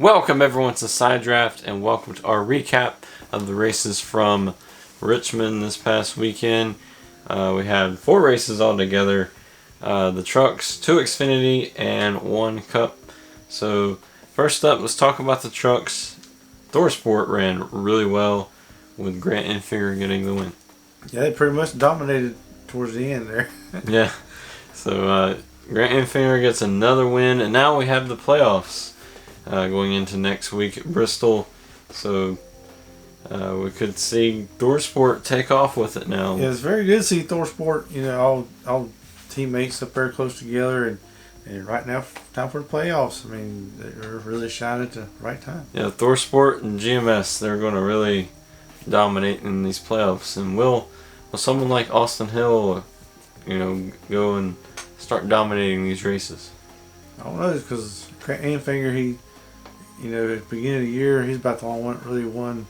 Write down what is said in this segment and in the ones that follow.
Welcome everyone to Side Draft, and welcome to our recap of the races from Richmond this past weekend. We had 4 races altogether. The trucks, 2 Xfinity, and 1 Cup. So first up, let's talk about the trucks. ThorSport ran really well with Grant Enfinger getting the win. Yeah, they pretty much dominated towards the end there. Yeah. So Grant Enfinger gets another win, and now we have the playoffs going into next week at Bristol. So we could see ThorSport take off with it now. Yeah, it's very good to see ThorSport, all teammates up there close together, and right now, time for the playoffs. I mean, they're really shining at the right time. Yeah, ThorSport and GMS, they're going to really dominate in these playoffs. And will someone like Austin Hill, go and start dominating these races? I don't know, because Grant Enfinger, at the beginning of the year, he's about the only one that really won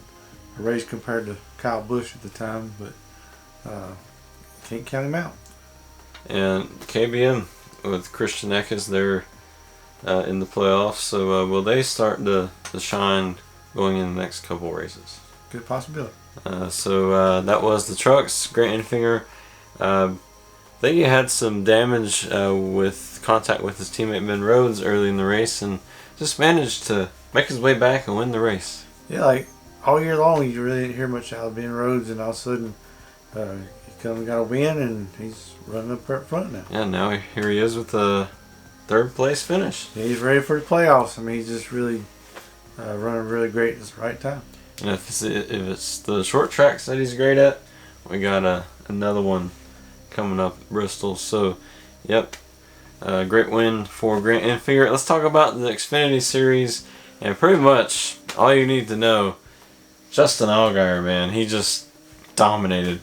a race compared to Kyle Busch at the time, but can't count him out. And KBM with Christian Eckes, they're in the playoffs, so will they start to shine going in the next couple races? Good possibility. So that was the trucks. Grant Enfinger, I think he had some damage with contact with his teammate Ben Rhodes early in the race, and just managed to make his way back and win the race. Yeah, like all year long, you really didn't hear much out of Ben Rhodes, and all of a sudden, he come and got a win, and he's running up front now. Yeah, now here he is with a 3rd place finish. Yeah, he's ready for the playoffs. I mean, he's just really running really great at the right time. And if it's the short tracks that he's great at, we got another one coming up at Bristol. So, yep, great win for Grant Enfinger. Let's talk about the Xfinity Series, and pretty much all you need to know, Justin Allgaier, man, he just dominated.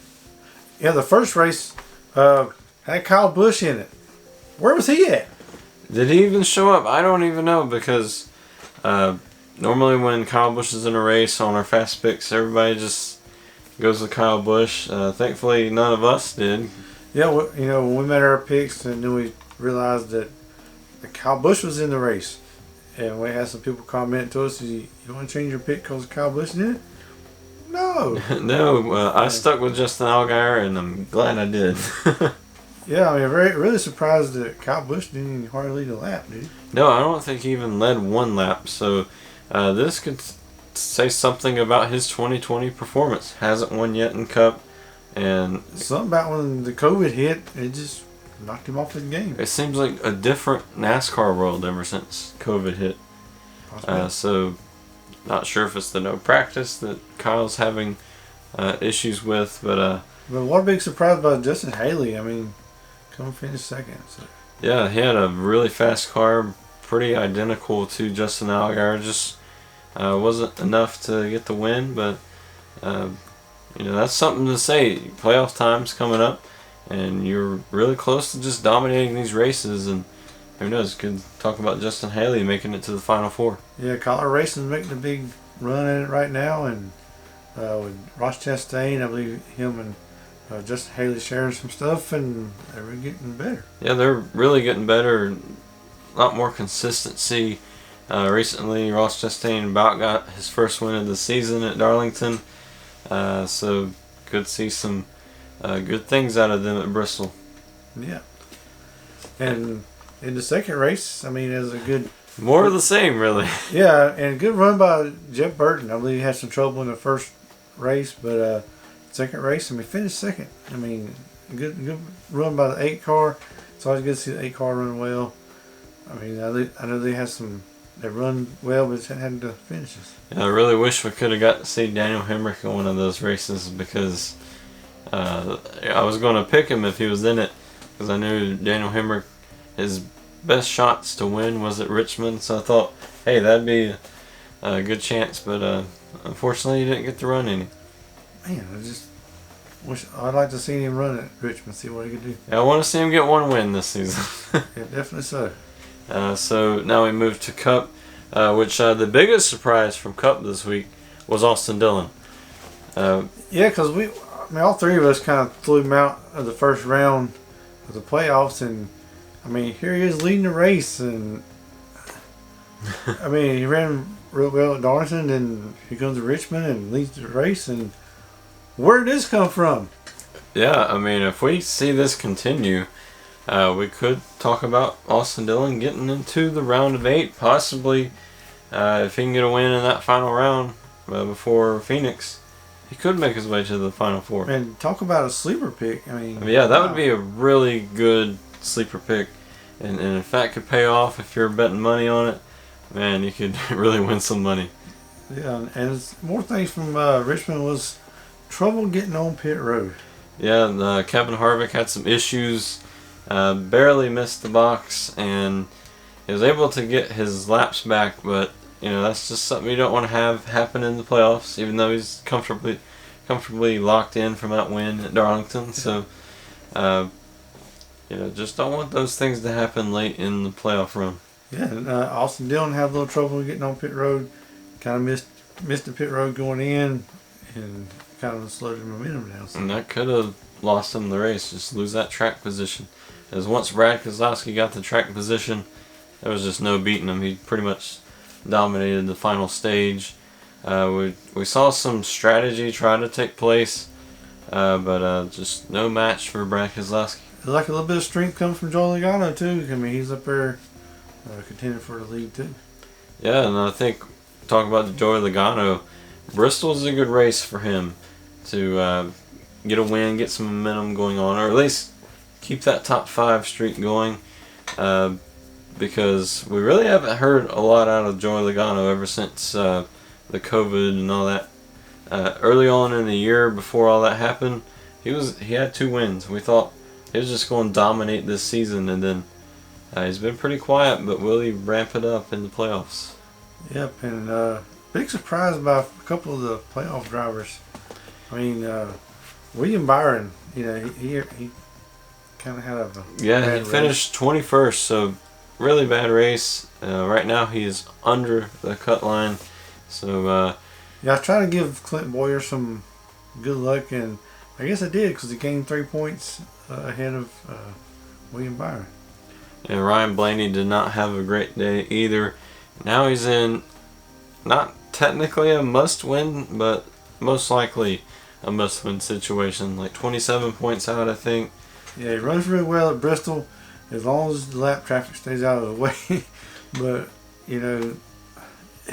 Yeah, the first race had Kyle Busch in it. Where was he at? Did he even show up? I don't even know, because normally when Kyle Busch is in a race on our fast picks, everybody just goes with Kyle Busch. Thankfully, none of us did. Yeah, when we made our picks, and then we realized that Kyle Busch was in the race, and we had some people comment to us, you want to change your pick because Kyle Busch did it? No. No, I stuck with Justin Allgaier, and I'm glad I did. Yeah, I mean, really surprised that Kyle Busch didn't even hardly lead a lap, did he? No, I don't think he even led 1 lap. So this could say something about his 2020 performance. Hasn't won yet in Cup, and something about when the COVID hit, it just knocked him off his game. It seems like a different NASCAR world ever since COVID hit. So, not sure if it's the no practice that Kyle's having issues with, but what a big surprise about Justin Haley. I mean, come finish 2nd. So. Yeah, he had a really fast car, pretty identical to Justin Allgaier. Just wasn't enough to get the win, but that's something to say. Playoff time's coming up, and you're really close to just dominating these races, and who knows, could talk about Justin Haley making it to the Final 4. Yeah, Colorado Racing's making a big run at it right now, and with Ross Chastain, I believe him and Justin Haley sharing some stuff, and they're really getting better. Yeah, they're really getting better. A lot more consistency. Recently, Ross Chastain about got his first win of the season at Darlington, so could see some good things out of them at Bristol. Yeah. And in the 2nd race, I mean, it was a good... More of the same, really. Yeah, and a good run by Jeff Burton. I believe he had some trouble in the first race, but 2nd race, I mean, finished 2nd. I mean, good run by the 8 car. It's always good to see the 8 car run well. I mean, I know they run well, but it's had to finishes. Yeah, I really wish we could have got to see Daniel Hemrick in one of those races, because I was going to pick him if he was in it, because I knew Daniel Hemrick, his best shots to win was at Richmond, so I thought, hey, that'd be a good chance, but unfortunately, he didn't get to run any. Man, I just wish I'd like to see him run at Richmond, see what he could do. Yeah, I want to see him get 1 win this season. Yeah, definitely so. So now we move to Cup, which the biggest surprise from Cup this week was Austin Dillon. Yeah, because all 3 of us kind of flew him out of the first round of the playoffs, and I mean, here he is leading the race, and I mean, he ran real well at Darlington, and he comes to Richmond and leads the race. And where did this come from? Yeah, I mean, if we see this continue, we could talk about Austin Dillon getting into the round of 8, possibly. If he can get a win in that final round before Phoenix, he could make his way to the Final Four. And talk about a sleeper pick. I mean, Yeah, that would be a really good sleeper pick. And if that could pay off, if you're betting money on it, man, you could really win some money. Yeah, and more things from Richmond was trouble getting on pit road. Yeah, and, Kevin Harvick had some issues, barely missed the box, and he was able to get his laps back, but that's just something you don't want to have happen in the playoffs, even though he's comfortably locked in from that win at Darlington. So, just don't want those things to happen late in the playoff run. Yeah, and Austin Dillon had a little trouble getting on pit road. Kind of missed the pit road going in, and kind of slowed his momentum down. So. And that could have lost him the race, just lose that track position. As once Brad Keselowski got the track position, there was just no beating him. He pretty much dominated the final stage. We saw some strategy try to take place, but just no match for Brad Keselowski. Like a little bit of strength comes from Joey Logano too. I mean, he's up there contending for the lead too. Yeah, and I think talking about Joey Logano, Bristol's a good race for him to get a win, get some momentum going on, or at least keep that top 5 streak going. Because we really haven't heard a lot out of Joey Logano ever since the COVID and all that. Early on in the year, before all that happened, he had 2 wins. We thought he was just going to dominate this season, and then he's been pretty quiet, but will he ramp it up in the playoffs? Yep, and big surprise about a couple of the playoff drivers. I mean, William Byron, he kind of had a he finished 21st, so really bad race. Right now he is under the cut line, so I was trying to give Clint Boyer some good luck, and I guess I did because he gained 3 points ahead of William Byron. And Ryan Blaney did not have a great day either. Now he's in not technically a must-win, but most likely a must-win situation. Like 27 points out, I think. Yeah, he runs really well at Bristol as long as the lap traffic stays out of the way. But,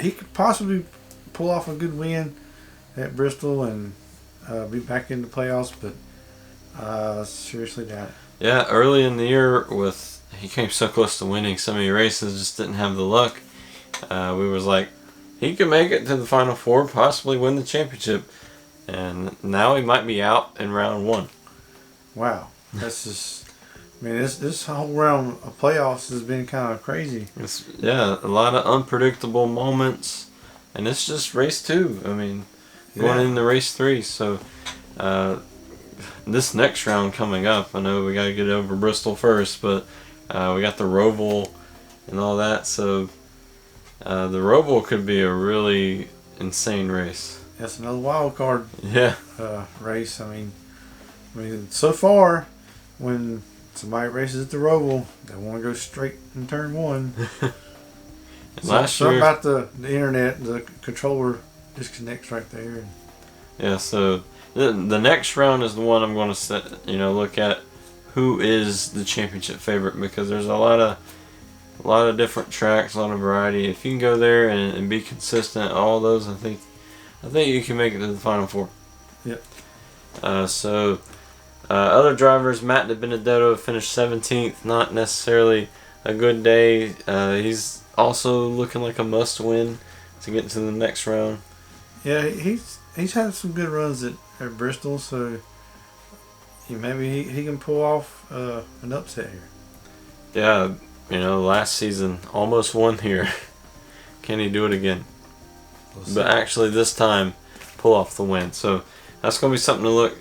he could possibly pull off a good win at Bristol and be back in the playoffs, but seriously doubt it. Yeah, early in the year he came so close to winning so many races, just didn't have the luck. We was like, he could make it to the Final Four, possibly win the championship. And now he might be out in round 1. Wow. That's just, this whole round of playoffs has been kind of crazy. A lot of unpredictable moments. And it's just race 2. Going into race 3. So, this next round coming up, I know we got to get over Bristol first, but we got the Roval and all that. So, the Roval could be a really insane race. That's another wild card race. So far, when somebody races at the Roval, they want to go straight in turn 1. Something about the internet, the controller disconnects right there. Yeah, so the next round is the one I'm going to look at who is the championship favorite, because there's a lot of different tracks, a lot of variety. If you can go there and be consistent, all those, I think you can make it to the Final Four. Yep. Other drivers, Matt DiBenedetto finished 17th. Not necessarily a good day. He's also looking like a must-win to get into the next round. Yeah, he's had some good runs at Bristol, so maybe he can pull off an upset here. Yeah, last season almost won here. Can he do it again? But actually this time pull off the win. So that's going to be something to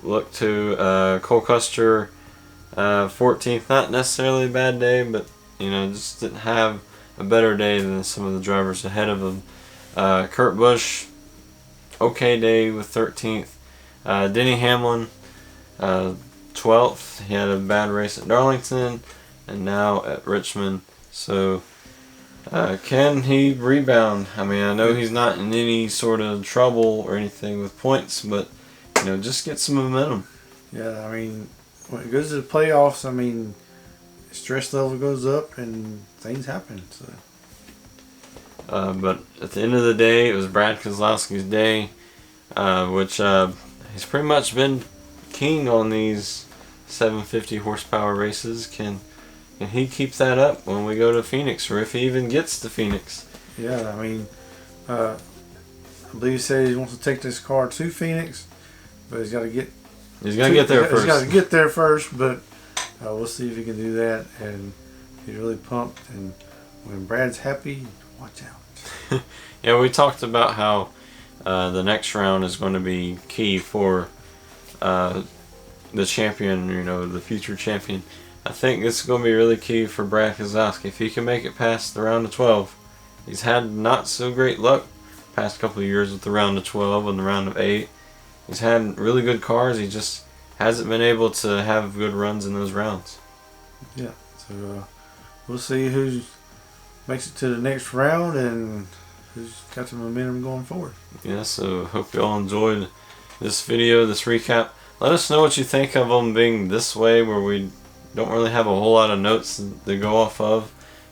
look to. Cole Custer, 14th, not necessarily a bad day, but just didn't have a better day than some of the drivers ahead of him. Kurt Busch, okay day with 13th. Denny Hamlin, 12th. He had a bad race at Darlington and now at Richmond. So Can he rebound? I mean, I know he's not in any sort of trouble or anything with points, but just get some momentum. Yeah, I mean, when it goes to the playoffs, I mean, stress level goes up and things happen. So. But at the end of the day, it was Brad Keselowski's day, which he's pretty much been king on these 750 horsepower races. Can he keep that up when we go to Phoenix, or if he even gets to Phoenix? Yeah, I mean, I believe he said he wants to take this car to Phoenix, but he's got to get. He's got to get there first. He's got to get there first, but we'll see if he can do that. And he's really pumped. And when Brad's happy, watch out. Yeah, we talked about how the next round is going to be key for the champion, the future champion. I think this is going to be really key for Brad Keselowski. If he can make it past the round of 12, he's had not so great luck past couple of years with the round of 12 and the round of 8. He's had really good cars. He just hasn't been able to have good runs in those rounds. Yeah, so we'll see who makes it to the next round and who's got the momentum going forward. Yeah, so hope you all enjoyed this video, this recap. Let us know what you think of them being this way, where we don't really have a whole lot of notes to go off of.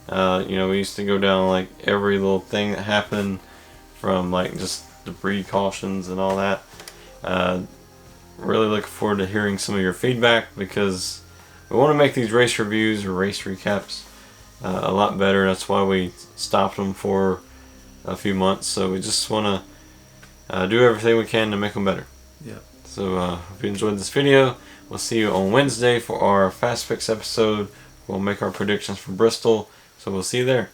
We used to go down like every little thing that happened, from like just debris cautions and all that. Really looking forward to hearing some of your feedback, because we want to make these race reviews or race recaps a lot better. That's why we stopped them for a few months. So we just want to do everything we can to make them better. Yeah. So if you enjoyed this video, we'll see you on Wednesday for our Fast Fix episode. We'll make our predictions for Bristol. So we'll see you there.